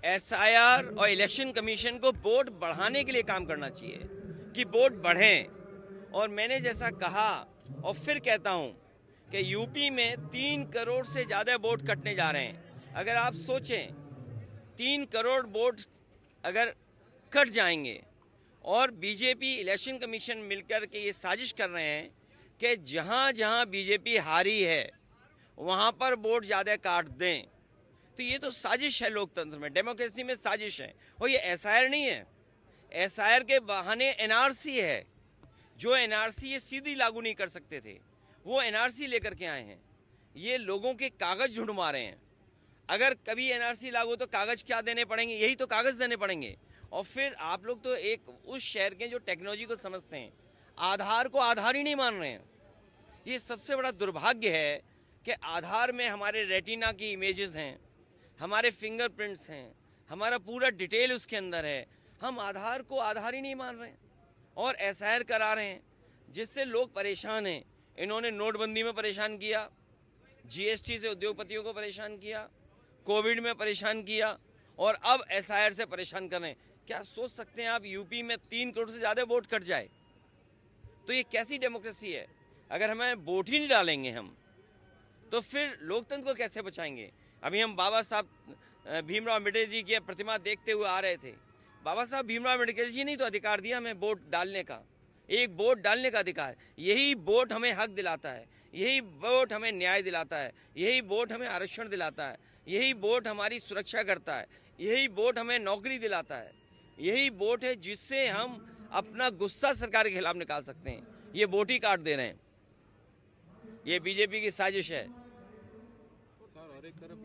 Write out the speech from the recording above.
SIR और election commission को vote बढ़ाने के लिए काम करना चाहिए कि वोट बढ़ें। और मैंने जैसा कहा और फिर कहता हूं कि यूपी में 3 करोड़ से ज़्यादा वोट कटने जा रहे हैं। अगर आप सोचें 3 करोड़ वोट अगर कट जाएंगे और बीजेपी इलेक्शन कमीशन मिलकर के ये साजिश कर रहे हैं कि जहां जहां बीजेपी हारी है वहां पर वोट ज़्यादा काट दें, तो ये तो साजिश है। लोकतंत्र में, डेमोक्रेसी में साजिश है। और ये एसआईआर नहीं है, एसआईआर के बहाने एनआरसी है। जो एनआरसी ये सीधी लागू नहीं कर सकते थे, वो एनआरसी लेकर के आए हैं। ये लोगों के कागज ढूंढवा रहे हैं। अगर कभी एनआरसी लागू तो कागज क्या देने पड़ेंगे? यही तो कागज देने पड़ेंगे। और फिर आप लोग तो एक उस शहर के जो टेक्नोलॉजी को समझते हैं, आधार को आधार ही नहीं मान रहे हैं। ये सबसे बड़ा दुर्भाग्य है कि आधार में हमारे रेटिना की इमेजेस हैं, हमारे फिंगरप्रिंट्स हैं, हमारा पूरा डिटेल उसके अंदर है। हम आधार को आधार ही नहीं मान रहे हैं और एसआईआर करा रहे हैं, जिससे लोग परेशान हैं। इन्होंने नोटबंदी में परेशान किया, जीएसटी से उद्योगपतियों को परेशान किया, कोविड में परेशान किया और अब एसआईआर से परेशान कर रहे हैं। क्या सोच सकते हैं आप यूपी में 3 करोड़ से ज़्यादा वोट कट जाए? तो ये कैसी डेमोक्रेसी है? अगर हमें वोट ही नहीं डालेंगे हम, तो फिर लोकतंत्र को कैसे बचाएंगे? अभी हम बाबा साहब भीमराव अम्बेडकर जी की प्रतिमा देखते हुए आ रहे थे। बाबा साहब भीमराव अम्बेडकर जी ने तो अधिकार दिया हमें वोट डालने का, एक वोट डालने का अधिकार। यही वोट हमें हक दिलाता है, यही वोट हमें न्याय दिलाता है, यही वोट हमें आरक्षण दिलाता है, यही वोट हमारी सुरक्षा करता है, यही वोट हमें नौकरी दिलाता है। यही वोट है जिससे हम अपना गुस्सा सरकार के खिलाफ निकाल सकते हैं। ये वोट ही काट दे रहे हैं। ये बीजेपी की साजिश है। सर, और एक तरफ